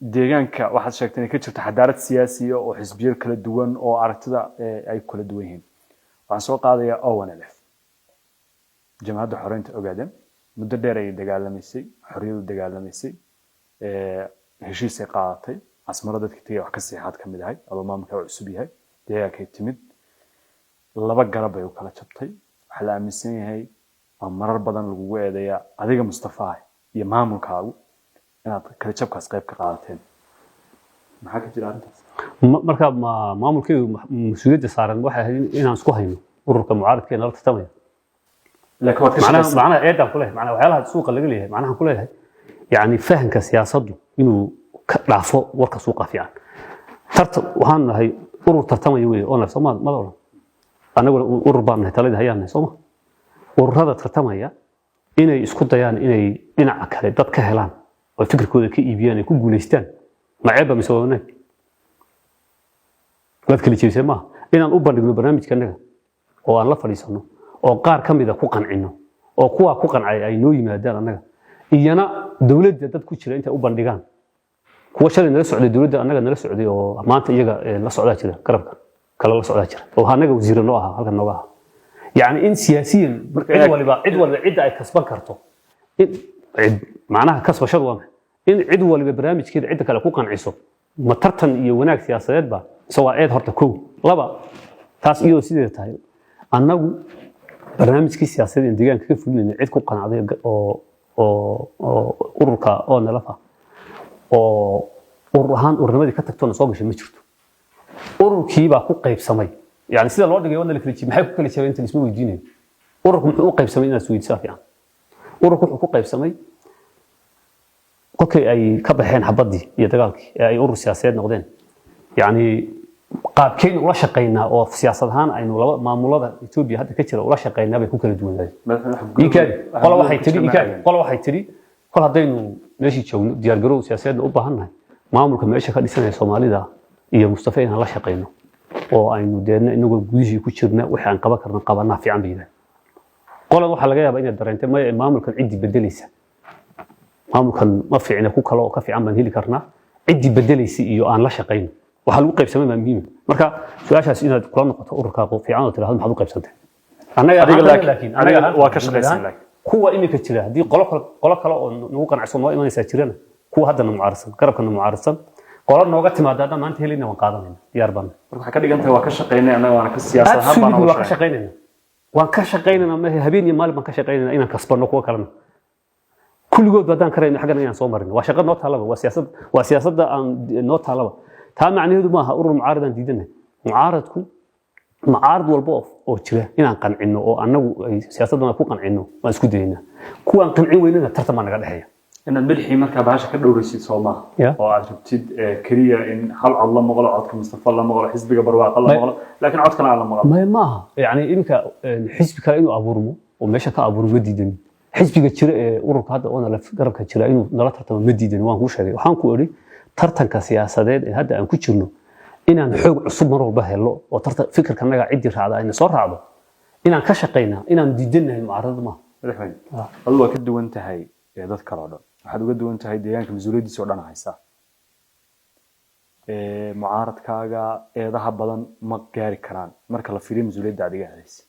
deegaanka waxaad sheegtay inay ka jirto xadaarad siyaasiya oo xisbiyo kala duwan oo aragtida ay kala duwan yihiin waxaan soo qaadayaa ONLF jamhadda xoreynta ogaadeen muddo dheer ay dagaalamaysay xorriyadu dagaalamaysay heshiis ay qaadatay asmaro dadka tagay wax ka siixaad ka mid ahay adoo maamulka cusub yahay deegaankay timid laba garab ay u kala jabtay waxa la aaminsan yahay oo marar badan lagu eedeeyaa adiga Mustafa iyo maamulkaagu inaad kala jabkaas qayb ka qaadateen maxaa ka jira arintaas marka maamulkeedu mas'uuliyadda saaran waxa ahayd inaan isku hayno ururka mucaaradkeena la tartamaya laakiin waad ka shaqeysaa macnaha eedan ku leeyahay macnaha waxyaalaha suuqa laga leeyahay macnaha ku leeyahay yani fahanka siyaasaddu inuu ka dhaafo warka suuqa fiican waxaan nahay urur tartamaya weeye oo nafsama ma oran anagu urur baan nahay talada hayaan Soomaa ururada tartamaya inay isku dayaan inay dhinaca kale dad ka helaan oo fikirkooda ka iibiyaan ay ku guuleystaan maceeba misoonay wad kale jeesay ma inaan u bandhigno barnaamijkanaga oo aan la fadhiisano oo qaar kamid ah ku qancino oo kuwa ku qancay ay noo yimaadaan anaga iyana dawladda dad ku jira inta u bandhigaan kuwa shalay nala socday dawladda anaga nala socday oo maanta iyaga la socdaa jira garabka kala la socdaa jira oo anaga wasiir noo aha halkan nooga ah يعني إن سياسيا عدوى عدة أي كسبان كرتو معناها كسب شغلة إن عدوى اللي ببرامج كده عدة كلا كوكان عيسو ما ترتن يوناك سياسات با سواء عيد هرتكو لبا تاس إيو سيدة تاي أنا برنامج كي سياسات إنديان كيف إن عيد كوكان عادي أو أوركا أو نلفا أو أورهان أورنمدي كتكتون صوبش مشرتو أوركي با كوكا يبسمي يعني سيده لو dhigay wada la kaliya maxay ku kala jabeen inta isma weydiinay ururku wuxuu u qaybsamay inaad Sweedsa fiican ururku wuxuu ku qaybsamay qofkii ay ka baxeen xabadii iyo dagaalkii ay urur siyaasadeed noqdeen yani qaabkeen ula shaqeynaa oo siyaasad ahaan aynu laba maamulada Itoobiya hadda ka jira ula shaqeynaa bay ku kala duwan yihiin qolo waxay tiri qol hadaynu meeshii joogno diyaar garow siyaasadeed u baahannahay maamulka meesha ka dhisanay Soomaalida iyo Mustafa inaan la shaqeyno oo aynu deedna inagu gudihii ku jirna waxa aan qaban karno qabanaa fiican bayda qolada waxa laga yaabaa inaad dareentay ma maamulkan cidi bedelaysa maamulkan ma fiicna ku kala oo ka fiican baan heli karnaa cidi bedelaysa iyo aan la shaqeyno waxa lagu qaybsamay ma muhiim marka su'aashaas inaad kula noqoto ururka fiican oo tiraahdo maxaad u qaybsantay anaga waa ka shaqeysan laakiin kuwa imika jira hadii qolo kale oo nagu qanacsan oo imanaysa jirana kuwa haddana mucaarsan garabkana mucaarsan qolo nooga timaadada maanta helina waan qaadanayna diyaar baan waxa ka dhigantahay waa ka shaqeynay anaga waan ka siyaasad ahaan baan waan ka shaqeynayna waan ka shaqeynayna ma habeen iyo maalin baan ka shaqeynayna inaan kasbano kuwa kalena kulligood badaan karayna xagan inaan soo marino waa shaqo noo taalaba waa siyaasadda aan noo taalaba taa macnaheedu ma aha urur mucaaradan diidanahay mucaaradku mucaarad walba oo jira inaan qancino oo anagu ay siyaasadana ku qancino waan isku daynaa kuwaan qancin weynana tartan naga dhaxeeya inaad madaxii markaa baasha ka dhowraysid Soomaa oo aad rabtid kaliya in hal cod la maqlo codka Mustafa la maqlo xisbiga barwaaqo la maqlo laakiin codkana aan la maqlo ma aha yani imka xisbi kale inuu abuurmo oo meesha ka abuurmo diidan xisbiga jira ee ururka hadda oo la garabka jira inuu nala tartamo ma diidan waan ku sheegay waxaan ku ori tartanka siyaasadeed ee hadda aan ku jirno inaan xoog cusub mar walba helo oo tartan fikirkanaga cidi raacda in soo raacdo inaan ka shaqeynaa inaan diidanahay mucaaradada ma adigu waa ka duwan tahay dad kale oo dhan waxaad uga duwan tahay deegaanka mas'uuliyadiisa oo dhan haysa mucaaradkaaga eedaha badan ma gaari karaan marka la fiiriyo mas'uuliyadda adiga haysa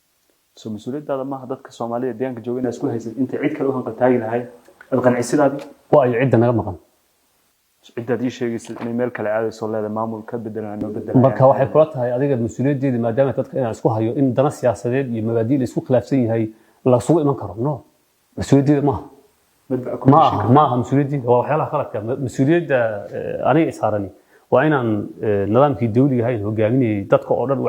soo mas'uuliyadda ma aha dadka Soomaaliyeed deegaanka jooga inay isku haysan inta cid kale u hanqaltaagi lahayd ad qancisidaadi waa ay cid naga maqan ciddadii sheegaysa in meel kale aadayso leedahay maamul ka bedelan oo bedelan marka waxay kula tahay adiga mas'uuliyaddeeda maadaama dadka inaan isku hayo in dana siyaasadeed iyo mabaadi'da isku khilaafsan yahay la sugu iman karo no mas'uuliyaddeeda ma maaha مسؤوليتي هو waxyaalaha khaladka mas'uuliyadda aniga saarani waa inaan nidaamkii dawliga ahayn hogaaminay dadka oo dhan u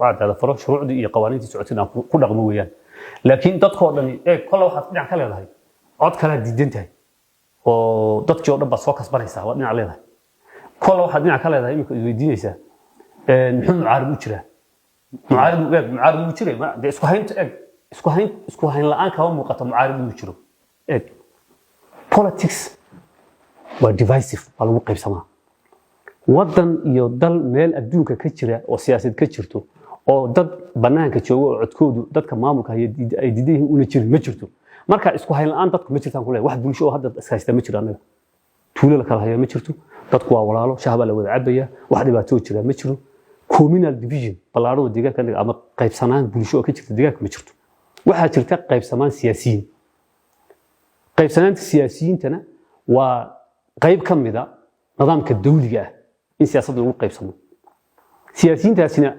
cadaalad faro shuruucdii iyo qawaaniintii socodsiin ku dhaqmo weeyaan laakiin dadka oo dhan kala waxa dhinac ka leedahay cod kala diidan tahay oo dadkii oo dhan ba soo kasbanaysa waa dhinac leedahay kala waxa dhinac ka leedahay imika weydiinaysa muxuu mucaarib u jira mucaarib u jira ma isku hayn la'aan ka muuqata mucaarib u jiro politics waa divisive waa lagu qaybsamaa wadan iyo dal meel adduunka ka jira oo siyaasad ka jirto oo dad banaanka jooga oo codkoodu dadka maamulka ay diidayihiin una jirin ma jirto marka isku hayn la'aan dadku ma jirtaan ku leeyahay wax bulsho oo hadda iskaashta ma jiro anaga tuulo la kala hayaa ma jirto dadku waa walaalo shahba la wada cabaya wax dhibaato jira ma jiro communal division balaaro deegaanka ama qaybsanaan bulsho oo ka jirta deegaanka ma jirto waxaa jirta qaybsanaan siyaasiyiin qaybsanaanta siyaasiyiintana waa qayb ka mid ah nidaamka dawliga ah in siyaasadda lagu qaybsamo siyaasiyiintaasina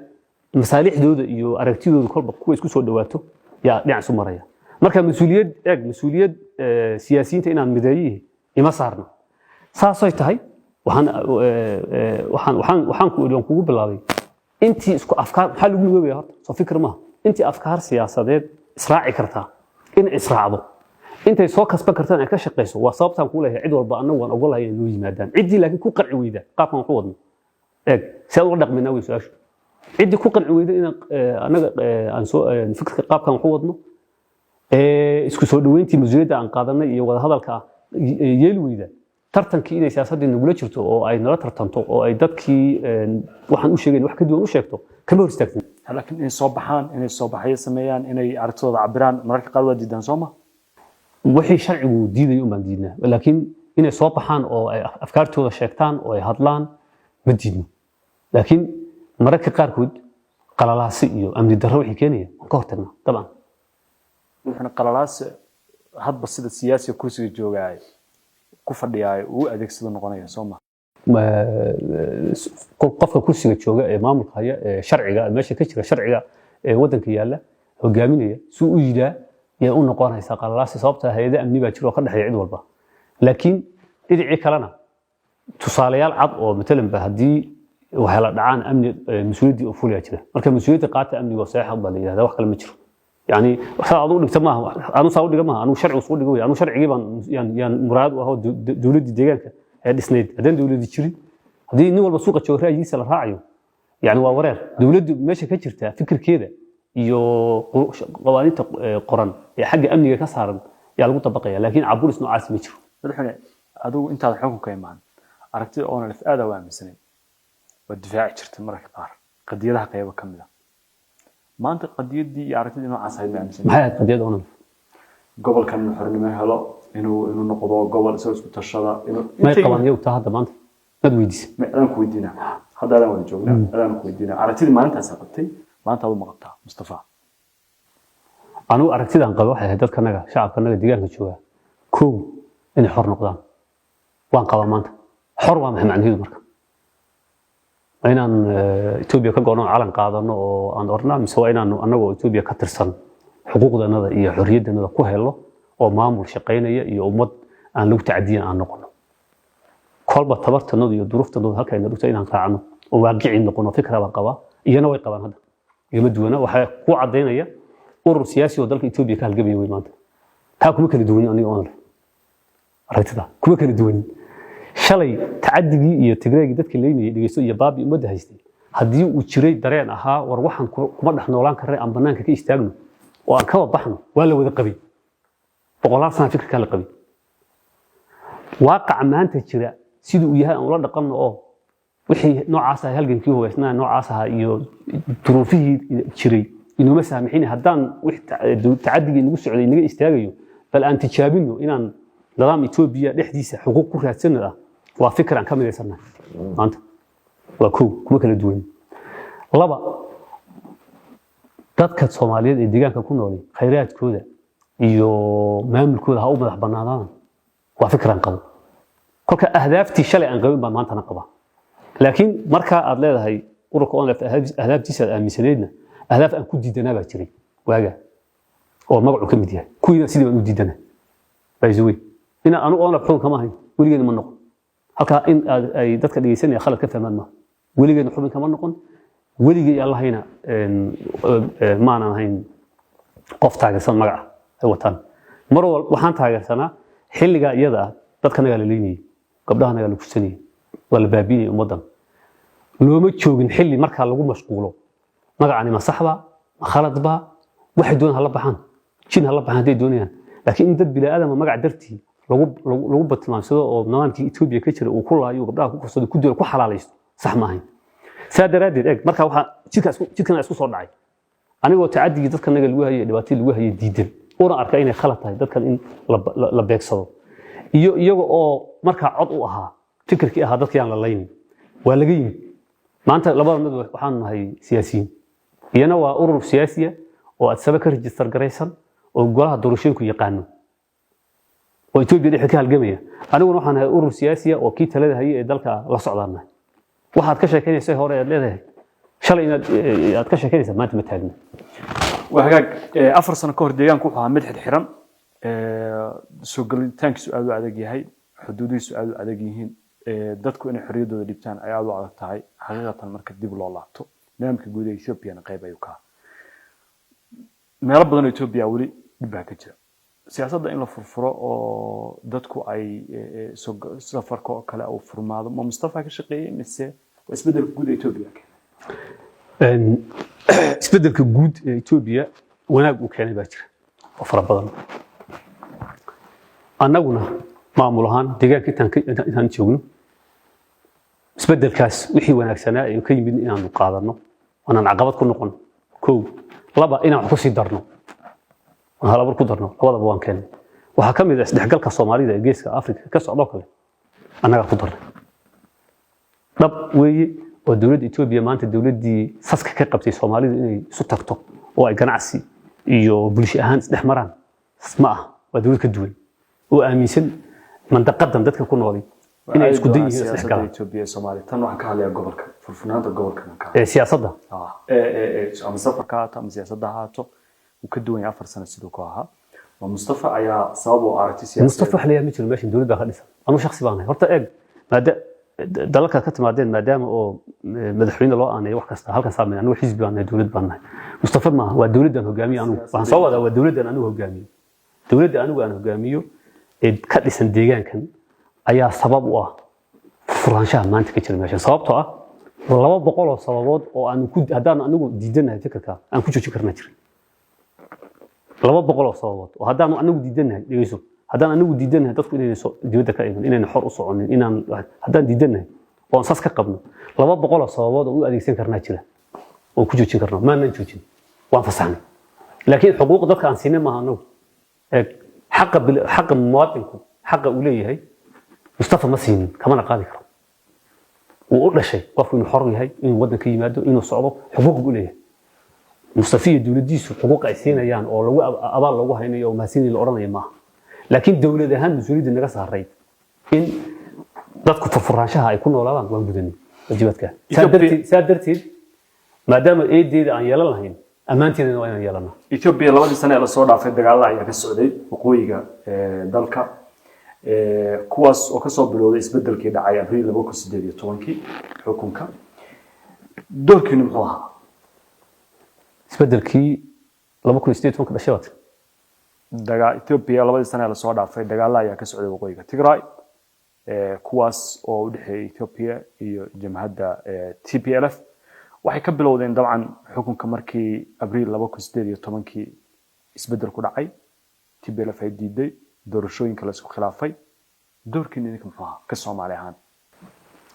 masaalixdooda iyo aragtidooda kolba kuwa isku soo dhawaato yaa dhinac isu maraya marka mas'uuliyad siyaasiyiinta inaan mideeyo ima saarno saasay tahay waxaan kugu bilaabay intii isku afkaar maxaa lagu midoobaya horta soo fikir maaha intii afkaar siyaasadeed israaci kartaa in israacdo intay soo kasban kartaan ay ka shaqeyso waa sababtaan kuu leeyahay cid walba annagu waan ogolahay inay noo yimaadaan ciddii laakiin ku qarci weyda qaabkan waxu wadno si aad ula dhaqmaynaa wey su-aashu ciddii ku qarci weyda inaan annaga aan soo fikirka qaabkan waxu wadno isku soo dhaweyntii mas-uuliyadda aan qaadanay iyo wadahadalka yeeli weyda tartankii inay siyaasaddii nagula jirto oo ay nala tartanto oo ay dadkii waxaan u sheegayn wax ka duwan u sheegto kama hor istaagtin laakiin inay soo baxaan inay soo baxyo sameeyaan inay aragtidooda cabiraan mararka qaar waa diidaan soo ma wixii sharcigu diidayo umbaan diidnaa laakiin inay soo baxaan oo ay afkaartooda sheegtaan oo ay hadlaan ma diidno laakiin mararka qaarkood qalalaasi iyo amni darro wixii keenaya waan ka hortagnaa dabcan wuxuuna qalalaasi hadba sida siyaasiga kursiga joogaay ku fadhiyaay uu adeegsado noqonaya soo ma qofka kursiga jooga ee maamulka haya ee sharciga meesha ka jira sharciga ee wadanka yaala hogaaminaya suu u yidaa yaa u noqonaysa qalalaasi sababta hay'ada amni baa jiro oo ka dhaxeeya cid walba laakiin dhinacii kalena tusaalayaal cad oo matalan ba haddii waxay la dhacaan amni mas'uuliyadii oo fuliya jira marka mas'uuliyadda qaata amniga saxiix baa la yiraahdaa wax kale ma jiro يعني waxaa adu dhigta maaha anu saa u dhiga maaha anu sharci soo dhigo anu sharcigi baan yaan muraad u ahaa dawladda deegaanka ee dhisneyd hadaan dawladda jirin hadii nin walba suuqa jooga raayiisa la raacayo yani waa wareer dawladdu meesha ka jirta fikirkeeda iyo qawaaniinta qoran ee xagga amniga ka saaran yaa lagu tabaqaya laakiin caburis noocaas ma jiro madaxweyne adigu intaad xukunka imaan aragtida oo nalif aad waa aaminsanay waa difaaci jirtay mararka qaar qadiyadaha qaybo ka mid ah maanta qadiyadii iyo aragtidii noocaas ahayd ma aaminsan maxay ahayd qadiyada onan gobolkan xornimo helo inuu noqdo gobol soo isku tashada may qaban yow taa hadda maanta mad weydiis ma aan ku weydiinaa hadda aan wada joognaa aan ku weydiinaa aragtidii maalintaas qabtay maanta aad ma qabtaa Mustafa anu aragtidan qabo waxay ahayd dadkanaga shacabkanaga deegaanka jooga koow inay xor noqdaan waan qabaa maanta xor waa maxay macnaheedu marka inaan Ethiopia ka go'no calan qaadano oo aan ornaa mise waa inaan anagoo Ethiopia ka tirsan xuquuqdanada iyo xorriyaddanada ku helo oo maamul shaqeynaya iyo ummad aan lagu tacdiyan aan noqono kolba tabartanada iyo duruuftanada halka ay dhigto inaan raacno oo waaqici noqono fikrada qaba iyana way qabaan hadda igama duwana waxa ku cadeynaya urur siyaasi oo dalka Ethiopia ka halgamay way maanta taa kuma kala duwan aniga oo aragtida kuma kala duwan shalay tacaddigii iyo tigreegii dadka leeynayay dhigeyso iyo baabi umada haystay haddii uu jiray dareen ahaa war waxaan kuma dhex noolaan karnay aan banaanka ka istaagno oo aan ka baxno waa la wada qabay boqolaal sano fikirka la qabay waaqac maanta jira sidii uu yahay aan ula dhaqanno oo wixii noocaas ah halgankii hubaysnaa noocaas ah iyo duruufihii jiray inuma saamixin haddaan wix tacaddigii nagu socday naga istaagayo bal aan tijaabino inaan nidaam Ethiopia dhexdiisa xuquuq ku raadsanada waa fikir aan ka midaysanahay maanta waa koow kuma kala duwan laba dadka Soomaaliyeed ee deegaanka ku nool khayraadkooda iyo maamulkooda ha u madax banaanaan waa fikir aan qabo kolka ahdaaftii shalay aan qabin baa maanta na qaba laakiin marka aad leedahay ururka on ahdaaftiisa aaminsaneedna ahdaaf aan ku diidanaa baa jiray waaga oo magacu ka mid yahay kuwiina sidii baan u diidanaa bayzawey ina anu oona xukun kama hayn weligeena ma noqon halka in ay dadka dhageysanaya khalad ka fahmaan ma weligeena xubin kama noqon weligii allahayna maanan hayn qof taageersan magaca ay wataan mar walba waxaan taageersanaa xilliga iyada ah dadka naga la leeynayay gabdhaha naga la kusanayay waa la baabinayay ummadan looma joogin xilli marka lagu mashquulo magacani ma saxba ma khaladba waxay doonaan hala baxaan jin hala baxaan haday doonayaan laakiin in dad bilaa magac dartii lagu batmaansado oo nidaamkii Ethiopia ka jira uu ku laayo gabdhaha ku korsado ku dilo ku xalaalaysto sax ma ahayn saadaradeed eeg marka waxa jidkan isku soo dhacay anigoo tacadigi dadka naga lagu hayay dhibaato lagu hayay diidan oo arkay inay khalad tahay dadkan in la beegsado iyaga oo markaa cod u ahaa fikirkii ahaa dadkii aan la laynin waa laga yimid maanta labada mid waxaan nahay siyaasiyiin iyana waa urur siyaasiya oo adsaba ka register garaysan oo golaha doorashooyinku yaqaano oo Itoobiya dhexda ka halgamaya aniguna waxaan ahay urur siyaasiya oo kii talada hayay ee dalka la socdaana waxaad ka sheekeynaysaa hore aad leedahay shalay inaad ka sheekeynaysaa maanta ma taagna وهاج أفر سنة كهر ديان كوحها مدحت حرام سوق تانك سؤال على جهاي حدودي سؤال على جهين دتكو إن حريده اللي بتاعن عياله على التاعي حقيقة المركز دي بالله الله تو نعم كجودة إثيوبيا نقيبة يوكا ما رب بدنا إثيوبيا ولي بها كتير سياسة ده إنه فرفرة أو دتكو أي سوق سفر كلا أو فرماض ما مصطفى كشقي مسه واسبدل جودة إثيوبيا isbedelka guud ee Itoobiya wanaag uu keenay baa jira oo fara badan annaguna maamul ahaan deegaanka intaan joogno isbedelkaas wixii wanaagsanaa ee ka yimid inaanu qaadano aanan caqabad ku noqon koow laba inaan ku sii darno aan hal ku darno labadaba waan keenay waxa kamid ah isdhexgalka Soomaalida ee geeska Afrika ka socdo kale annaga ku darnay dab weeye oo dawladda Itoobiya maanta dawladdii saska ka qabtay Soomaalida inay isu tagto oo ay ganacsi iyo bulsho ahaan isdhex maraan ma aha waa dawlad ka duwan oo aaminsan mandaqadan dadka ku nool inay isku dayihiin isdhexgal Itoobiya Soomaaliya tan waxaan ka hadlayaa gobolka furfurnaanta gobolka siyaasadda ama safarka ama siyaasadda haato uu ka duwan yahay 4 sano sidoo ku ahaa waa Mustafa ayaa sabab u aragtay siyaasadda Mustafa xaliya mid meesha dawladda ka dhisan anu shakhsi baan horta eeg maada dalka ka timaadeen maadaama oo madaxweyne loo aanay wax kasta halkan saameeyay anigu xisbi baan dawlad baan nahay Mustafa ma waa dawladdan hogaamiye anigu waxaan soo wadaa waa dawladdan anigu hogaamiye dawladda anigu aan hogaamiyo ee ka dhisan deegaankan ayaa sabab u ah furaanshaha maanta ka jira meesha sababtoo ah 200 oo sababood oo aan ku hadaan anigu diidanahay fikirka aan ku joojin karnaa jira 200 oo sababood oo hadaan anigu diidanahay dhigayso haddaan anigu diidanahay dadku inay soo dibadda ka iman inay xor u soconin inaan haddaan diidanahay oo sas ka qabno 200 sababood oo u adeegsan karnaa jira oo ku joojin karno ma aanan joojin waan fasaxnay laakiin xuquuq dadka aan siinay ma ahano xaq muwaadinku xaq uu leeyahay Mustafa ma siin kama qaadi karo uu u dhashay qofku inuu xor yahay inuu wadanka yimaado inuu socdo xuquuq u leeyahay Mustafa iyo dawladdiisu xuquuq ay siinayaan oo lagu abaal lagu haynayo oo mahadsanid la oranayo maaha laakiin dawlad ahaan mas'uuliyadda naga saaray in dadku furfuraanshaha ay ku noolaadaan waan gudanay wajibaadka saadarteed maadaama eedeeda aan yeelan lahayn ammaanteedana waa inaan yeelano Itoobiya labadii sano ee la soo dhaafay dagaalada ayaa ka socday waqooyiga dalka kuwaas oo ka soo bilowday isbedelkii dhacay Abriil 2018 xukunka doorkiina muxuu ahaa isbedelkii 2018 ka dhashay daga Itoobiya labadii sano ee la soo dhaafay dagaalada ayaa ka socday waqooyiga Tigray kuwaas oo u dhaxeeyay Itoobiya iyo jamhadda TPLF waxay ka bilowdeen dabcan xukunka markii Abriil 2018 isbedel ku dhacay TPLF ay diiday doorashooyinka la isku khilaafay doorkiina idinka muxuu ahaa ka Soomaali ahaan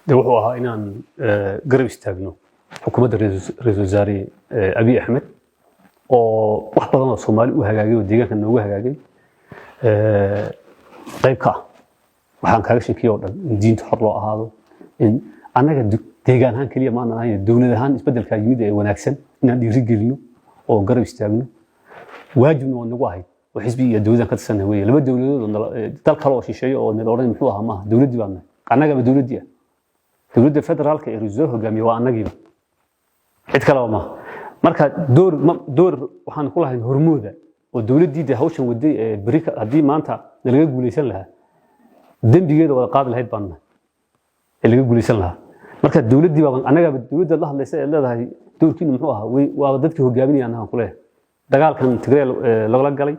wuxuu ahaa inaan garab istaagno xukuumadda ra'iisul wasaare Abiy Ahmed oo wax badan oo Soomaali u hagaagay oo deegaanka noogu hagaagay qayb ka waxaan kaaga sheekay oo dhan in diinta xor loo ahaado in anaga deegaan ahaan kaliya ma ahan dawlad ahaan isbedelka yimid ee wanaagsan inaan dhiirigelino oo garab istaagno waajibna oo nagu ahay oo xisbi iyo dawladda ka tirsan weeye laba dawladood oo dal kale oo shisheeyo oo nil oran muxuu ahaa ma dawladdi baan anaga ba dawladdi dawladda federaalka ee ra'iisul hogaamiye waa anagiiba cid kale ma marka door waxaan ku lahayn hormooda oo dawladdiida hawshan waday ee barika hadii maanta laga guuleysan lahaa dambigeeda wada qaad lahayd baan laga guuleysan lahaa marka dawladdii baa anaga dawladda la hadlaysa ee leedahay doorkiina muxuu ahaa waa dadkii hogaaminayaan aan ku leeyahay dagaalkan Tigray lagala galay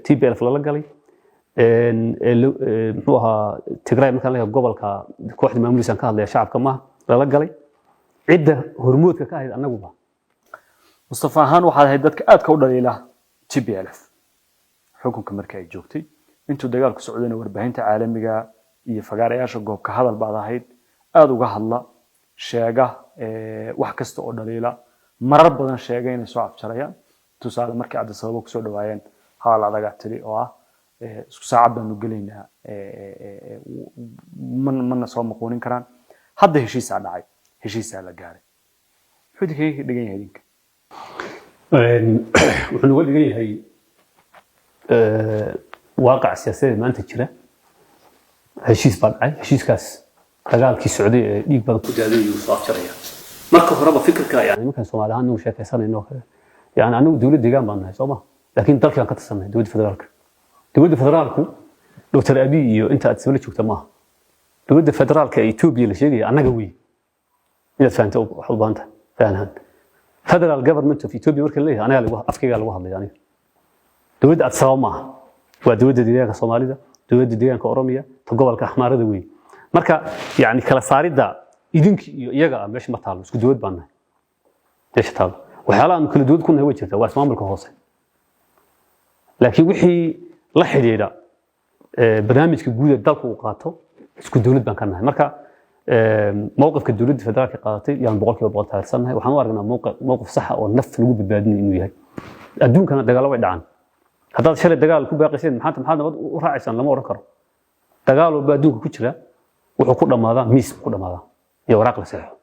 TPLF lala galay muxuu ahaa Tigray marka la gobolka kooxda maamulkiisa ka hadlaya shacabka ma lala galay cidda hormoodka ka ahayd anaguba Mustafa ahaan waxaad ahayd dadka aad ka u dhaliila TPLF xukunka markii ay joogtay intuu dagaalku socdayna warbaahinta caalamiga iyo fagaarayaasha goobka hadal baad ahayd aad uga hadla sheega wax kasta oo dhaliila marar badan sheegay inay soo afjarayaan tusaale markii aad sabab ku soo dhawaayeen haal adaga tiri oo ah isku saacad baanu gelaynaa mana soo maqoonin karaan hadda heshiisaa dhacay heshiisaa la gaaray wuxuu idinkaga dhigan yahay idinka wuxuu uga dhigan yahay waaqac siyaasadeed maanta jira heshiis baa dhacay heshiiskaas dagaalkii socday ee dhiig badan ku daaday ayuu soo afjaraya marka horeba fikirka yani markaan Soomaali ahaan u sheekaysanayno kale yani anagu dawlad deegaan baan nahay Soomaa laakiin dalkan ka tirsanay dawladda federaalku Dr. Abiy iyo inta aad soo joogta maaha dawladda federaalka ee Ethiopia la sheegay anaga weey ila faanta wax u baanta faanahan federal government of Ethiopia marka leeyahay anaga lagu afkiga lagu hadlay aniga dawladda aad sabab maaha waa dawladda deegaanka Soomaalida dawladda deegaanka Oromiya ta gobolka Axmaarada weey marka yani kala saarida idinki iyo iyaga meesha ma taalo isku dawlad baan nahay meesha taalo waxyaalaha aan kala dawlad ku nahay way jirtaa waa maamulka hoose laakiin wixii la xiriira barnaamijka guud ee dalku uu qaato isku dawlad baan ka nahay marka mowqifka dawladda federaalka qaadatay yaan boqolkiiba boqol taageersanahay waxaan u aragnaa mowqif sax ah oo naf lagu badbaadinayo inuu yahay adduunkana dagaal way dhacaan haddaad shalay dagaal ku baaqayseen maxaad nabad u raacaysaan lama oran karo dagaal walba adduunka ku jira wuxuu ku dhamaadaa miis ku dhamaadaa iyo waraaq la saxo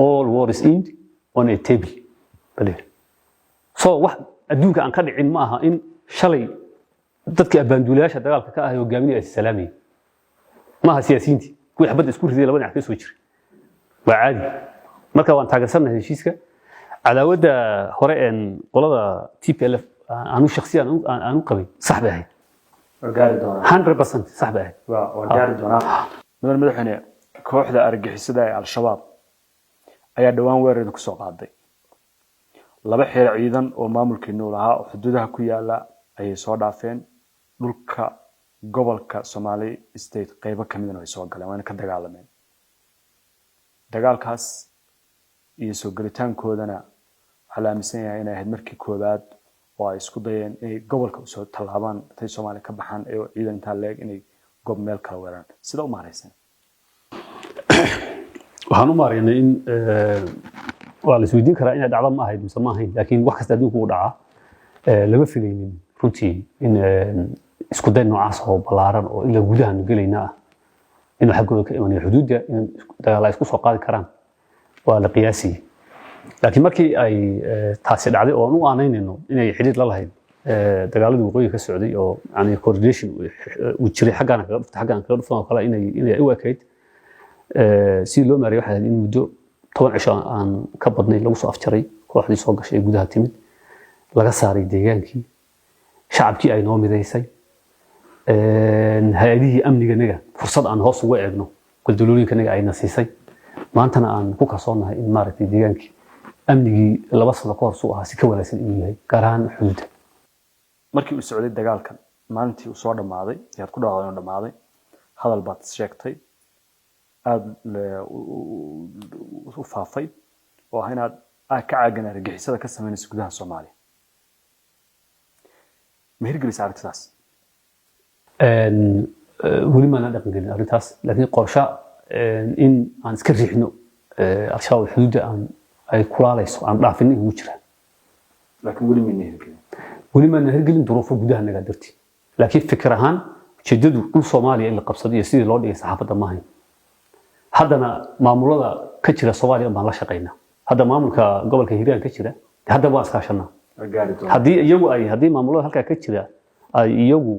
all war is end on a table baleer so wax adduunka aan ka dhicin ma aha in shalay dadka abaanduulayaasha dagaalka ka ah hogaaminaya salaamay ma aha siyaasiyiintii kuwa xabad isku riday laba dhinac ka soo jiray waa caadi marka waan taageersanahay heshiiska cadaawada hore ee qolada TPLF aanu shakhsiyan aanu qabay sax bay ahayd gaari doonaa 100% sax bay ahayd waa gaari doonaa madaxweyne kooxda argagixisada ee al-shabaab ayaa dhawaan weerar ku soo qaaday laba xeer ciidan oo maamulkiinu lahaa oo xuduudaha ku yaala ayay soo dhaafeen dhulka gobolka Somali State qaybo kamid ah ay soo galeen waana ka dagaalameen dagaalkaas iyo soo galitaankoodana waxa la aaminsan yahay inay ahayd markii koobaad oo ay isku dayeen inay gobolka u soo tallaabaan tay Soomaali ka baxaan ee ciidan inta leeg inay goob meel kala weeraraan sida u maareysan waxaan u maareynay in waa la isweydiin karaa inay dhacdo ma ahayd mise ma ahayn laakiin wax kasta adduunka uu dhaca lama filaynin runtii in isku day noocaas oo balaaran oo ila gudahan galayna ah in xaggooda ka imanaya xuduudda in dagaal ay isku soo qaadi karaan waa la qiyaasiyay laakiin markii ay taasi dhacday oo aan u aaneynayno inay xiriir la lahayd dagaaladii waqooyi ka socday oo yani coordination uu jiray xaggan kaga dhufan oo kale inay u ekayd si loo maareeyo waxa in muddo 10 cisho aan ka badnay lagu soo afjaray kooxdii soo gashay gudaha timid laga saaray deegaankii shacabkii ay noo midaysay hay'adihii amniganaga fursad aan hoos uga eegno guldulooyinkanaga ay nasiisay maantana aan ku kalsoonahay in maaragtay deegaankii amnigii laba sano ka hor soo ahaa si ka wanaagsan inuu yahay gaar ahaan xuduudda markii uu socday dagaalkan maalintii uu soo dhamaaday yaad ku dhawaaqday inuu dhamaaday hadal baad sheegtay aad u faafay oo ah inaad ka caagan argagixisada ka sameynayso gudaha Soomaaliya ma hirgelis aragtidaas weli ma dhaqan gelin arrintaas laakiin qorshe in aan iska riixno al-shabaab xuduudda aan ay kulaalayso aan dhaafin ugu jira laakiin weli ma hirgelin duruufo gudaha naga darti laakiin fikir ahaan ujeedadu dhul Soomaaliya in la qabsado iyo sidii loo dhigay saxaafadda ma ahayn haddana maamulada ka jira Soomaaliya baan la shaqeynaa hadda maamulka gobolka Hiiraan ka jira hadda waan iskaashanaa haddii maamulada halka ka jira ay iyagu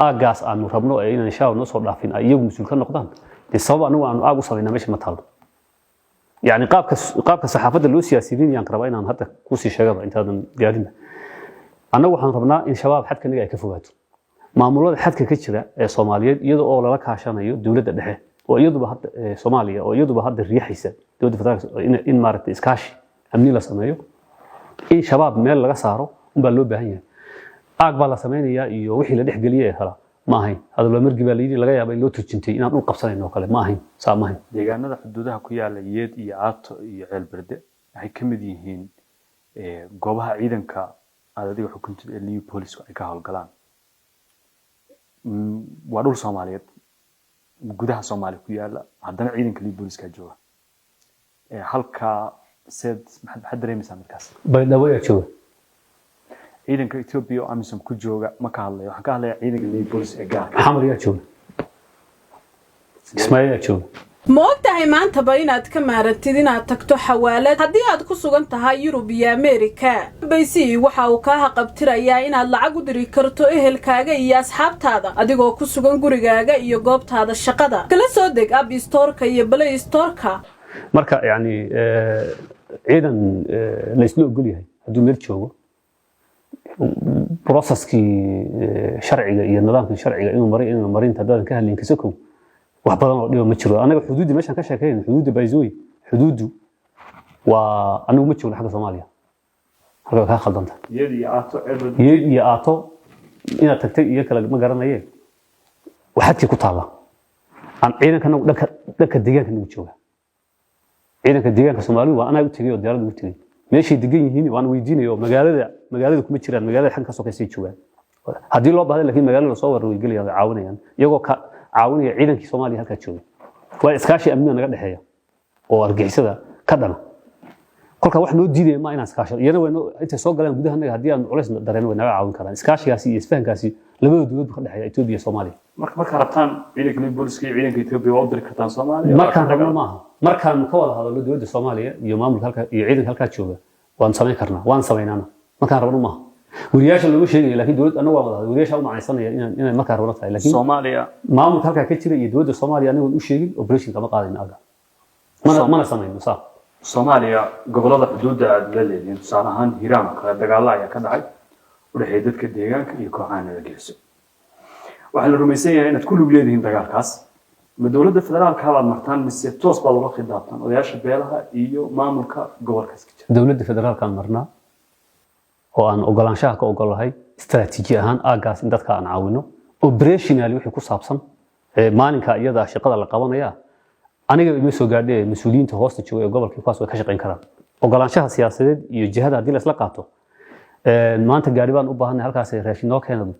aagaas aanu rabno ee inaan shaaw noo soo dhaafin ay iyagu mas'uul ka noqdaan sabab anagu aanu aag u sameynaa meesha ma taalo يعني qaabka saxaafadda loo siyaasiyin yaan rabaa inaan hadda ku sii sheegaba intaadan gaarin anagu waxaan rabnaa in shabaab xadka naga ay ka fogaato maamulada xadka ka jira ee Soomaaliyeed iyadoo oo lala kaashanayo dawladda dhexe oo iyaduba hadda Soomaaliya oo iyaduba hadda riixaysa dawladda federaalka in maaragtay iskaashi amni la sameeyo in shabaab meel laga saaro un baa loo baahan yahay aag baa la sameeynaya iyo wixii la dhexgeliyay ee kala ma ahayn hada loo markii baa leeyahay laga yaabay loo turjintay inaan u qabsanayno kale ma ahayn saamayn deegaanada xuduudaha ku yaala yeed iyo aato iyo ceelberde waxay kamid yihiin goobaha ciidanka adiga xukunta ee Liu Police ay ka howlgalaan waa dhul Soomaaliyeed gudaha Soomaaliya ku yaala haddana ciidanka Liu Police ka jooga halka seed maxad dareemaysaa markaas baydhabo ayaa jooga ciidanka Ethiopia oo amisom ku jooga ma ka hadlayo waxaan ka hadlayaa ciidanka Libyans ee gaarka maxamed yaa jooga ismaaciil yaa jooga ma ogtahay maantaba inaad ka maarantid inaad tagto xawaalad haddii aad ku sugan tahay Yurub iyo Ameerika baysi waxa uu ka qabtirayaa inaad lacag u diri karto ehelkaaga iyo asxaabtaada adigoo ku sugan gurigaaga iyo goobtaada shaqada kala soo deg App Store-ka iyo Play Store-ka marka yani ciidan la isla ogol yahay hadduu meel joogo processkii sharciga iyo nidaamka sharciga inuu marinta dadka ka hadlin kasakow wax badan oo dhibo ma jiro anaga xuduudda meeshan ka sheekeeyay xuduudda bayzooy xuduuddu waa anigu ma joogo xagga Soomaaliya halka ka khaldanta iyadii aato ina tagtay iyo kala ma garanayeen waxaadkii ku taala aan ciidankana dhanka deegaanka nagu jooga ciidanka deegaanka Soomaaliya waa anaga u tagay oo diyaarad u tagay meeshii degan yihiin waan weydiinayo magaalada kuma jiraan magaalada xan ka soo kaysay joogaan hadii loo baahday laakiin magaalada soo war way galiyaan caawinayaan iyagoo ka caawinaya ciidankii Soomaaliya halka jooga waa iskaashi amniga naga dhaxeeya oo argixisada ka dhana kolka wax noo diiday ma inaan iskaasho iyana way inta soo galaan gudaha naga hadii aan culays dareen way naga caawin karaan iskaashigaasi iyo isfahankaasi labada dawlad ka dhaxeeya Itoobiya iyo Soomaaliya marka rabtaan ciidanka booliska iyo ciidanka Itoobiya oo dir kartaan Soomaaliya markaan rabno maaha markaan ka wada hadalno dawladda Soomaaliya iyo maamulka halka iyo ciidanka halka jooga waan sameyn karnaa waan sameynana markaan rabno maaha wariyaasha lagu sheegay laakiin dawladda anagu waa wada wariyaasha u macaysanaya inay markaan rabno tahay laakiin Soomaaliya maamulka halka ka jira iyo dawladda Soomaaliya anagu u sheegay operation kama qaadin aga mana sameeyno sax Soomaaliya gobolada xuduudda aad la leeyihiin tusaale ahaan Hiiraan kala dagaal ayaa ka dhacay u dhaxay dadka deegaanka iyo kooxaha nabadgelyo waxa la rumaysan yahay inaad ku lug leedihiin dagaalkaas ma dawladda federaalka haba martaan mise toos baad uga khidaabtaan odayaasha beelaha iyo maamulka gobolkaas ka jira dawladda federaalka marna oo aan ogolaanshaha ka ogolahay istaraatiiji ahaan aagaas in dadka aan caawino operationally wixii ku saabsan maalinka iyada shaqada la qabanaya aniga ima soo gaadhay mas'uuliyiinta hoosta jooga ee gobolka kuwaas way ka shaqeyn karaan ogolaanshaha siyaasadeed iyo jihada hadii la isla qaato maanta gaari baan u baahanay halkaas ay raashin noo keenado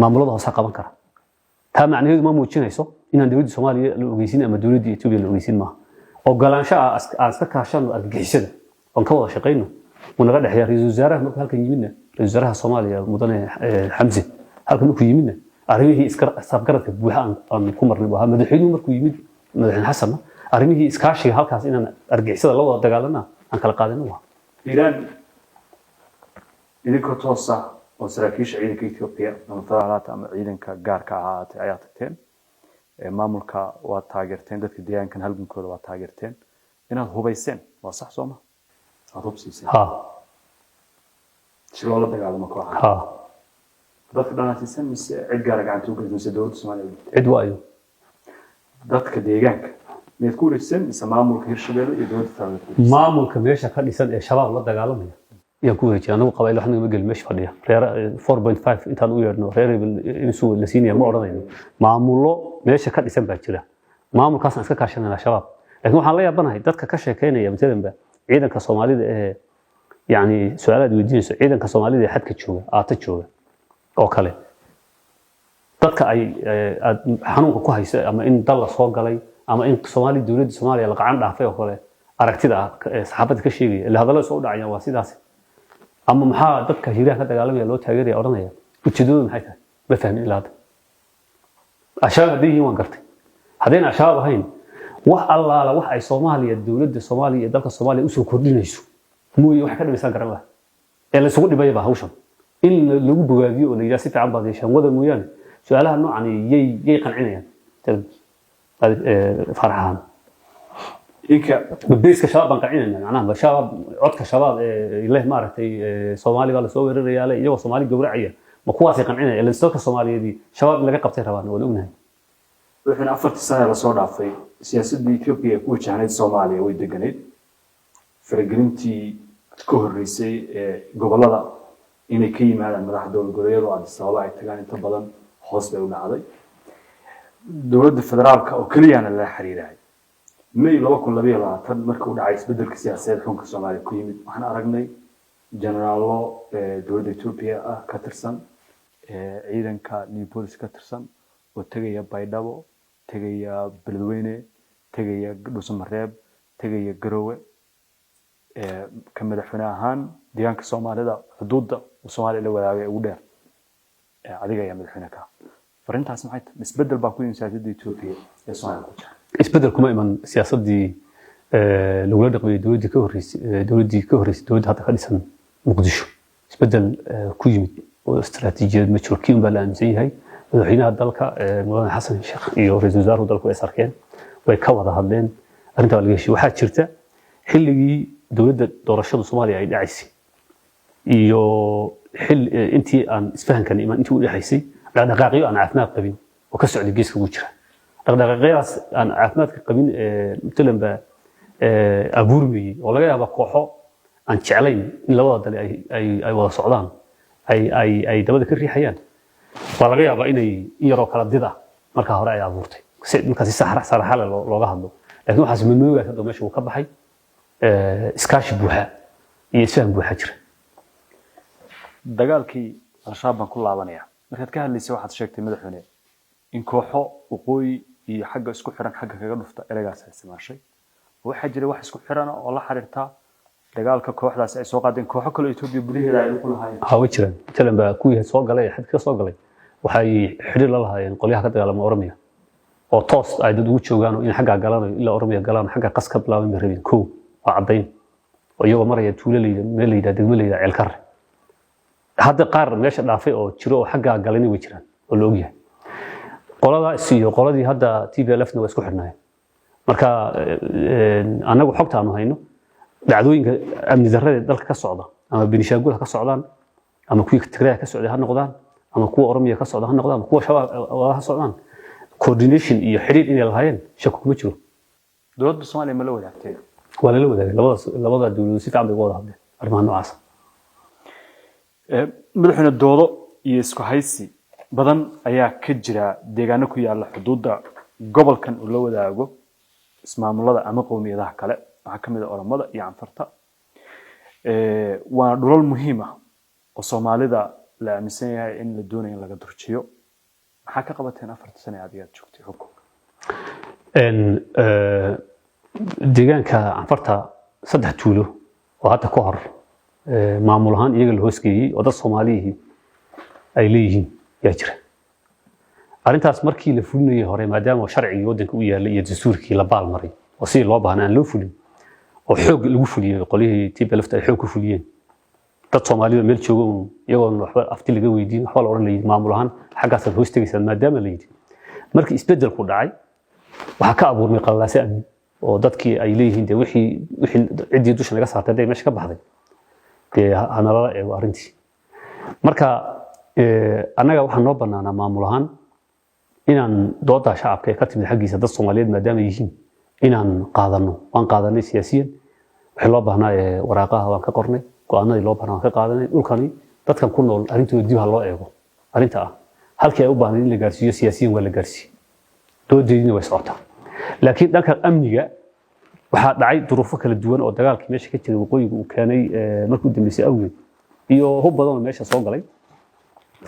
maamulada hoose qaban kara taa macnaheedu ma muujinayso inaan dawladda Soomaaliya la ogeysin ama dawladda Itoobiya la ogeysin ma ogolaanshaha aan iska kaashano argagixisada oo ka wada shaqeyno ونقدر نحيا رئيس الوزراء مركز هالك يميننا رئيس الوزراء الصومالي مدن حمزة هالك مركز يميننا أرميه سابقرت بوها أن كمر نبوها مدحينه مركز يمين مدحين حسنا أرميه إسكاشي هالك إن أرجع سيد الله دجالنا عن كل قادنا إيران إذا كنت توصى وسراكيش عيدك إثيوبيا مثلا أم عيدك جار كعات عياتكتين ماملك وتاجرتين ده كديان كان هالبن كله وتاجرتين هنا هو بيسين وصح صومه ها شو والله دقالة مكوعة ها dadka dhanaatisan mise cid gaar gacanta u gelinaysa dawladda Soomaaliya cid waayo dadka deegaanka mid ku wareegsan mise maamulka Hirshabelle iyo dawladda federaalka maamulka meesha ka dhisan ee shabaab la dagaalamaya iyo ku wareejiyay anagu qabayl waxna ma gelin meesha fadhiya reer 4.5 intaan u yeerno reer inuu la siinaya ma oranayno maamulo meesha ka dhisan baa jira maamulkaas iska kaashanayna shabaab laakiin waxaan la yaabanahay dadka ka sheekeynaya matalanba ciidanka Soomaalida ee yani su'aalaad weydiinayso ciidanka Soomaalida ee xadka jooga aata jooga oo kale dadka ay xanuunka ku hayso ama in dal la soo galay ama in Soomaali dawladda Soomaaliya la qacan dhaafay oo kale aragtida saxaabada ka sheegay la hadallo soo dhacaya waa sidaas ama maxaa dadka hiiraan ka dagaalamaya loo taageeraya oranaya ujeedadu maxay tahay ma fahmin ilaa hadda ashaab hadii waan gartay hadeen ashaab ahayn wax allaala wax ay Soomaaliya dawladda Soomaaliya iyo dalka Soomaaliya u soo kordhinayso mooyee wax ka dhimaysan garan laha ee la isugu dhibayba hawshan in lagu bogaadiyo oo la yiraahdo si fiican baad yeeshaan wada mooyaan su'aalaha noocan yay qancinayaan farxaan inka beeska shabaab aan qancinayna macnaha shabaab codka shabaab ilaahay maaragtay Soomaaliya la soo weeraraya iyagoo Soomaali gowracaya ma kuwaas ay qancinayaan ilaa dadka Soomaaliyeed shabaab laga qabtay rabaan wada ognahay waxaan 40 sano la soo dhaafay siyaasadda Itoobiya ku wajahnayd Soomaaliya way deganeed faragelintii ka horeysay ee gobolada inay ka yimaadaan madaxda dowladgoboleedyada Addis Ababa ay tagaan inta badan hoos bay u dhacday dawladda federaalka oo kaliyana la xiriiray May 2022 markuu dhacay isbedelka siyaasadeed xunka Soomaaliya ku yimid waxaan aragnay generaalo dawladda Itoobiya ah ka tirsan ciidanka Libyans ka tirsan oo tagaya Baydhabo tagaya Beledweyne tagaya Dhuusamareeb tagaya Garowe كمدحونا هان ديان كسوماليدا حدود وسومالي اللي ولاقي ودير adiga ayaa madaxweyne ka farintaas maxay isbedel baa ku yimid siyaasadda Itoobiya ee Soomaaliya isbedel kuma iman siyaasadii lagula dhaqmay dawladda ka horeysay dawladda hadda ka dhisan Muqdisho isbedel ku yimid oo istiraatiijiyad ma jiro kiin baa la aaminsan yahay madaxweynaha dalka Mudane Xasan Sheekh iyo ra'iisul wasaaraha dalka ay sarkeen way ka wada hadleen arrinta laga heshiiyay waxaa jirta xilligii dawladda doorashada Soomaaliya ay dhacaysay iyo intii aan isfahankan iman intii u dhaxaysay dhaqdhaqaaqyo aan caafimaad qabin oo ka socday geeska ugu jira dhaqdhaqaaqyadaas aan caafimaadka qabin matalan ba abuurmiyay oo laga yaabo kooxo aan jeclayn in labada dal ay wada socdaan ay dabada ka riixayaan waa laga yaabaa inay yaroo kala dida marka hore ay abuurtay markaasi saraxa looga hadlo laakiin waxaas madmadowga hadda meesha uu ka baxay iskaashi buuxa iyo isfahan buuxa jira dagaalkii al-shabaab baan ku laabanaya markaad ka hadlaysay waxaad sheegtay madaxweyne in kooxo waqooyi iyo xagga isku xiran xagga kaga dhufta ereygaas ay isticmaashay waxa jira wax isku xiran oo la xiriirta dagaalka kooxdaas ay soo qaadeen kooxo kale Itoobiya gudaheeda ay ku lahaayeen hawa jiraan talan baa kuwii soo galay xad ka soo galay waxay xiriir la lahaayeen qolyaha ka dagaalama Oromiya oo toos ay dad ugu joogaan in xagga galanayo ila Oromiya galaan xagga qasab laaban rabin koo waa cadayn oo iyagoo maraya tuulaleyda meelayda degmalayda ceelkar hadda qaar meesha dhaafay oo jiro oo xagga galani way jiraan oo loo ogyahay qoladaas iyo qoladii hadda TPLF-na way isku xirnaayeen marka anagu xogta aanu hayno dhacdooyinka amni darrada dalka ka socda ama Benishaangul ka socdaan ama kuwa Tigray ka socda ha noqdaan ama kuwa Oromiya ka socda ha noqdaan kuwa shabaab ha socdaan coordination iyo xiriir inay lahaayeen shako kuma jiro dowladda Soomaaliya ma la wadaagtay wala la wadaagay labada dawladood si fiican bay wada hadleen arrimaha noocaas madaxweyne doodo iyo isku haysi badan ayaa ka jira deegaano ku yaala xuduudda gobolkan uu la wadaago ismaamulada ama qowmiyadaha kale waxa kamid ah Oromada iyo Anfarta waa dhulal muhiim ah oo Soomaalida la aaminsan yahay in la doonayo in laga durjiyo waxa ka qabateen 4 sano aad joogtay xukunka deegaanka Anfarta saddex tuulo oo hadda ka hor maamul ahaan iyaga la hoosgeeyay oo dad Soomaaliyihi ay leeyihiin yaa jira arintaas markii la fulinayay hore maadaama sharciga wadanka u yaala iyo dastuurkii la baalmaray oo si loo baahnaan loo fulin oo xoog lagu fuliyay qolihii TPLF ay xoog ku fuliyeen dad Soomaaliyeed meel joogo iyagoo waxba afti laga weydiin waxba la oran leeyay maamul ahaan xaggaas hoostagaysan maadaama la yidhi markii isbedel ku dhacay waxa ka abuurmay qalalaase amni oo dadkii ay leeyihiin wixii cidii dusha laga saartay meesha ka baxday hanala eego arintii marka anaga waxaan noo banaanaa maamul ahaan inaan dooda shacabka ka timid xaqiisa dad Soomaaliyeed maadaama yihiin inaan qaadano waan qaadanay siyaasiyan wixii loo baahnaa waraaqaha waan ka qornay go'aanadii loo baahnaa waan ka qaadanay dhulkani dadkan ku nool arintooda dib ha loo eego arinta ah halkii ay u baahnay in la gaarsiiyo siyaasiyan waa la gaarsiiyay doodeedina way socotaa laakiin dhanka amniga waxa dhacay duruufo kala duwan oo dagaalkii meesha ka jiray waqooyiga uu keenay markuu dambeysay awgeed iyo hub badan oo meesha soo galay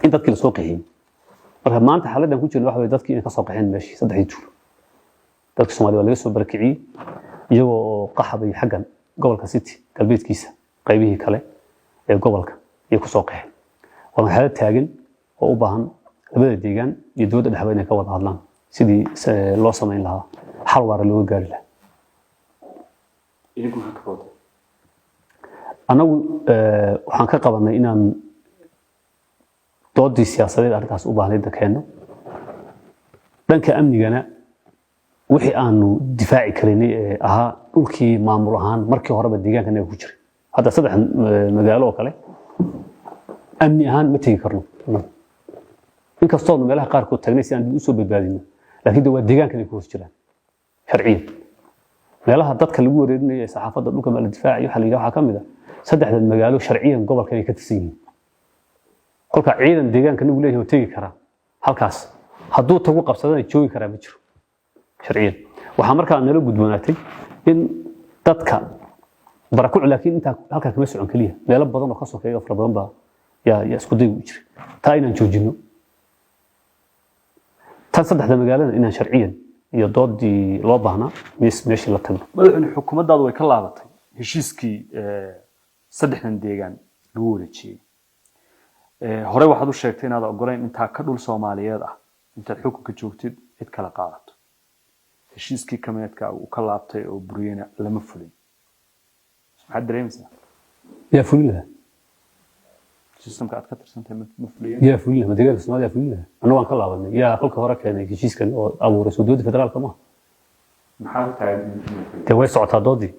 in dadkii la soo qaxiyay marka maanta xaaladdan ku jirno waxa way dadkii in ka soo qaxeen meeshii saddexdii tuulo dadka Soomaaliya laga soo barakiciyay iyagoo qaxabay xaggan gobolka City galbeedkiisa qaybihii kale ee gobolka iyo ku soo qaxeen waa xaalad taagan oo u baahan labada deegaan iyo dowladda dhexe inay ka wada hadlaan sidii loo sameyn lahaa xal waara loo gaari lahaa anagu waxaan ka qabanay inaan doodii siyaasadeed arrintaas u baahnayd keeno dhanka amnigana wixii aanu difaaci karinay ahaa dhulkii maamul ahaan markii horeba deegaankana ku jiray hadda saddex magaalo oo kale amni ahaan ma tegi karno inkastoo meelaha qaar kood tagnay si aan u soo badbaadino laakiin waa deegaankana ku hoos jiraan sharciyan meelaha dadka lagu wareerinayo saxaafadda dhulka ma la difaaciyo waxa la yiraahdo waxa kamid ah saddexda magaalo sharciyan gobolka ay ka tirsan yihiin kolka ciidan deegaanka lagu leeyahay oo tagi kara halkaas hadduu tagu qabsadana joogi kara ma jiro sharciyan waxa markaa nala gudbanaatay in dadka barakuc laakiin inta halka kama socon kaliya meelo badan oo ka sokeeyo fara badan baa yaa isku day u jiray taa inaan joojino tan saddexda magaalada inaan sharciyan iyo doodii loo baahnaa meeshii la tago madaxweyne xukuumaddaadu way ka laabatay heshiiskii saddexdan deegaan lagu wareejiyey hore waxaad u sheegtay inaad ogoleyn intaa ka dhul Soomaaliyeed ah intaad xukunka joogtid cid kala qaadato heshiiskii kameedka uu ka laabtay oo buriyana lama fulin maxaad dareemaysaa yaa fulila systemka aad ka tirsantay ma fulin yaa fulila ma deegaanka Soomaaliya fulila anna waan ka laabanay yaa halka hore keenay heshiiskan oo abuuray dowladda federaalka ma maxaa tahay de way socotaa doodii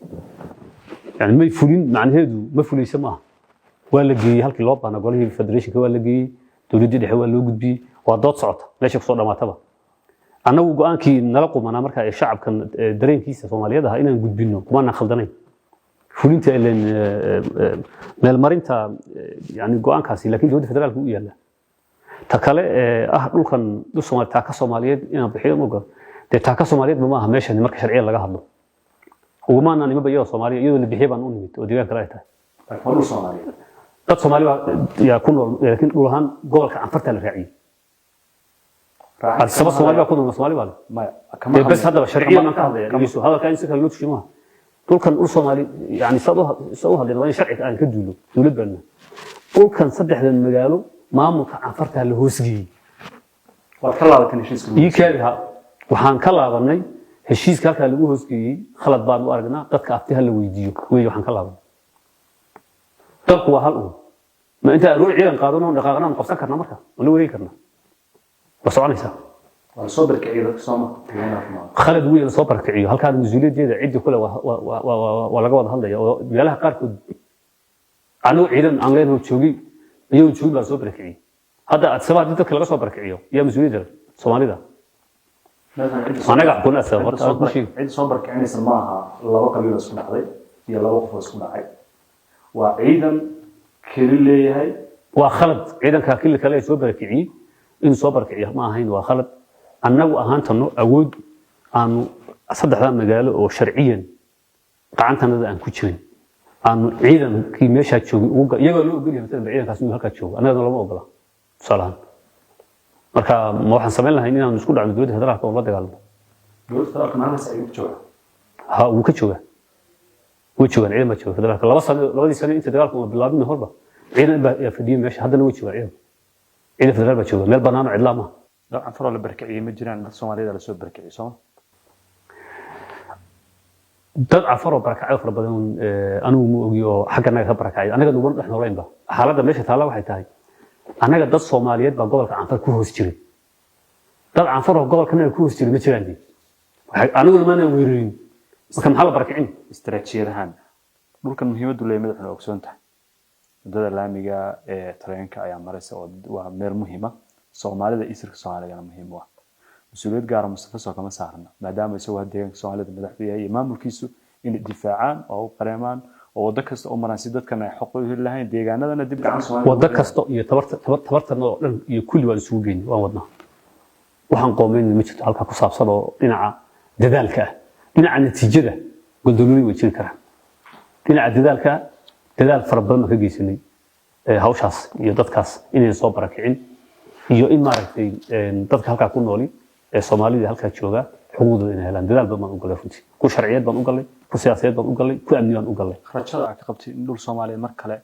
yani may fulin macnaheedu ma fulaysa ma waa la geeyay halkii loo baana golihii federationka waa la geeyay dowladda dhexe waa loo gudbiyay waa dood socota meesha ku soo dhamaataba annagu go'aankii nala qumanaa marka ay shacabkan dareenkiisa Soomaaliyeed ah inaan gudbino kuma khaldanayn fulinta ileen meel marinta yani go'aankaasi laakiin dowladda federaalka u yaala ta kale dhulkan Soomaaliya ta ka Soomaaliyeed inaan bixiyo ma ogola de ta ka Soomaaliyeed ma aha meesha marka sharciga laga hadlo uguma aanan ima bayo Soomaaliya iyadoo la bixiyo baan u nimid oo deegaanka la tahay dhul Soomaaliyeed dad Soomaaliya yaa ku nool laakiin dhul ahaan gobolka Anfarta la raaciyay sabab Soomaaliya ku nool Soomaaliya ma bas hadaba sharciyan aan ka hadlayo isu hadalka in si kale loo tushimo dhulkan dhul Soomaali yani soo hadlay in sharciga aan ka duulo dawlad baan dhulkan saddexdan magaalo maamulka Anfarta la hoosgeeyay waa ka laabatay heshiiska ii keenay waxaan ka laabanay heshiiska halka lagu hoosgeeyay khalad baan u aragnaa dadka aftiha la weydiiyo waxaan ka laabanay dalku waa hal ma inta ruux ciidan qaadano dhaqaaqna qabsan karna marka wala wareeg karna وصعنيسا صبر كعيدك صامت خالد ويل صبر كعيد هل كان مسؤولية جيدة عدة كلها ولا جواد هلا يا قاركود عنو عيدا عملين وتشوقي يوم تشوق لا صبر كعيد هذا السبب جدا كلا صبر كعيد يا مسؤولية صومالي ده أنا قاعد أقول أسباب عيد صبر كعيد سماها الله قبيل اسمه عليه هي الله وقف اسمه عليه وعيدا كل هاي وخالد عيدا كل كلا صبر كعيد in soo barkiciyo ma ahayn waa khalad annagu ahaantano awood aanu saddexda magaalo oo sharciyan qacantanada aan ku jirin aanu ciidankii meesha joogay iyagoo loo ogolyahay inta ciidankaas inuu halka joogo annaga lama ogola salaam marka ma waxaan sameyn lahayn inaan isku dhacno dowladda federaalka oo la dagaalamo dowladda federaalka maanta ay u jooga uu ka jooga ciidan ma jooga federaalka labadii sano inta dagaalku bilaabin horba ciidan baa fadhiyay meesha haddana way jooga ciidan إذا في الغرب شو مال بنانو علامة لا عن فرق البركعية مجران الصومالية على سوق بركعية صح تدعى فرق بركعية فرق بدون أنا مو حقنا يخبر بركعية أنا قد نقول إحنا وين بقى حالة ماشي ثلاثة واحد تاعي أنا قد الصوماليات بقول عن فرق كوه استري تدعى عن فرق قبل كنا كوه استري مجران دي أنا أقول ما أنا ويرين كم حالة بركعين استراتيجية هان ممكن مهمة دولة مدحنا أكسونتها wadada laamiga ee tareenka ayaa maraysa oo waa meel muhiim ah Soomaalida isirka Soomaaliga muhiim ah mas'uuliyad gaar ah Mustafa soo kama saarna maadaama ay soo deegaanka Soomaalida madaxweynaha iyo maamulkiisu in difaacaan oo qareemaan oo wada kasta oo maraan si dadkan ay xaq u lahayn deegaanadana dib gacan Soomaalida wada kasta iyo tabartan oo dhan iyo kulli waa isugu geeyay waan wadnaa waxaan qoomeyn ma jirto halka ku saabsan oo dhinaca dadaalka dhinaca natiijada go'doomiyay way jiri karaan dhinaca dadaalka dadaal farabadan ka geysanay hawshaas iyo dadkaas inay soo barakicin iyo in maaragtay dadka halka ku nooli ee Soomaalida halka jooga xuquuqdooda inay helaan dadaal badan u galay runtii ku sharciyeed baan u galay ku siyaasadeed baan u galay ku amni baan u galay rajada ka qabtay in dhul Soomaaliyeed mar kale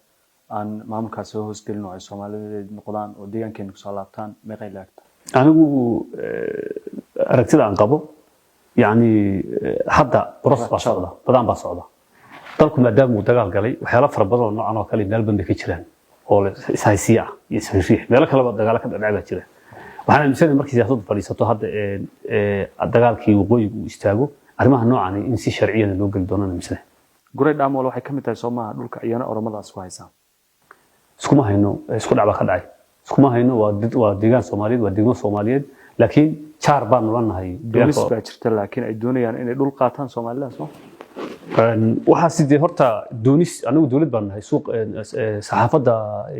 aan maamulkaas soo hoos gelin oo ay Soomaalida noqdaan oo deegaankeena ku soo laabtaan meeqay laagta anigu aragtida aan qabo yani hadda process baa socda badan baa socda dalku maadaama uu dagaal galay waxyaalo fara badan oo noocan oo kale meel band ka jiraan oo ishaaysiya iyo isriix meel kale dagaal ka dhacay jira waxaan aaminsanay markii siyaasaddu fadhiisato hadda dagaalkii waqooyiga uu istaago arrimaha noocan in si sharciyan loo gali doono aaminsanay guray dhaamol waxay kamid tahay Soomaaliya dhulka iyana oromadaas ku haysan iskuma hayno isku dhacba ka dhacay iskuma hayno waa deegaan Soomaaliyeed waa deegaan Soomaaliyeed laakiin jaar baan lanahay dowladda baa jirta laakiin ay doonayaan inay dhul qaataan Soomaaliland soo waxa sidii horta doonis anagu dawlad baan nahay suuq saxaafada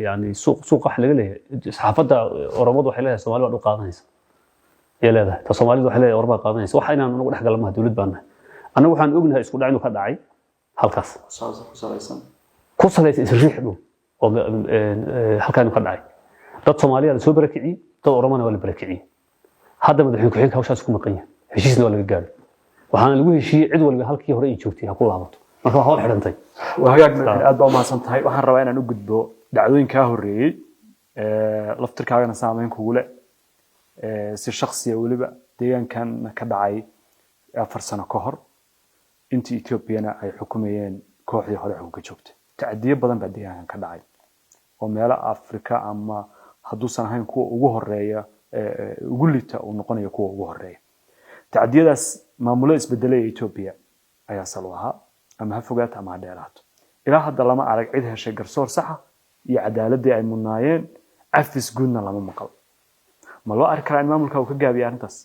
yani suuq wax laga leeyahay saxaafada oromadu waxay leedahay Soomaaliya waa qaadanaysa leedahay ta Soomaalidu waxay leedahay oromada qaadanaysa waxa inaan anagu dhex galno dawlad baan nahay anagu waxaan ognahay isku dhacno ka dhacay halkaas ku salaysan isriix dhow oo halkaan ka dhacay dad Soomaaliya la soo barakiciyay dad oromana waa la barakiciyay hadda madaxweyne ku-xigeenka hawshaas ku maqan yahay heshiisna waa laga gaaray waxaan lagu heshiiyay cid walba halkii hore ay joogtay ha ku laabato marka hawl xidhantay وهاجاك aad baa u mahadsantahay waxaan rabaa inaan u gudbo dhacdooyinka horeeyay laftirkaagana saameyn kugu leh si shakhsi ah waliba deegaankan ka dhacay 4 sano ka hor intii Ethiopia ay xukumayeen kooxdii hore xukunka joogtay tacdiyo badan baa deegaankan ka dhacay oo meelo Afrika ama hadduusan ahayn kuwa ugu horeeya ugu liita oo noqonaya kuwa ugu horeeya tacdiyadaas maamulada isbedelay Ethiopia ayaa salwaha ama ha fogaata ama ha dheeraato ilaa hadda lama arag cid heshay garsoor sax ah iyo cadaaladii ay mudnaayeen afis guudna lama maqal ma loo arkaa in maamulka uu ka gaabiyo arrintaas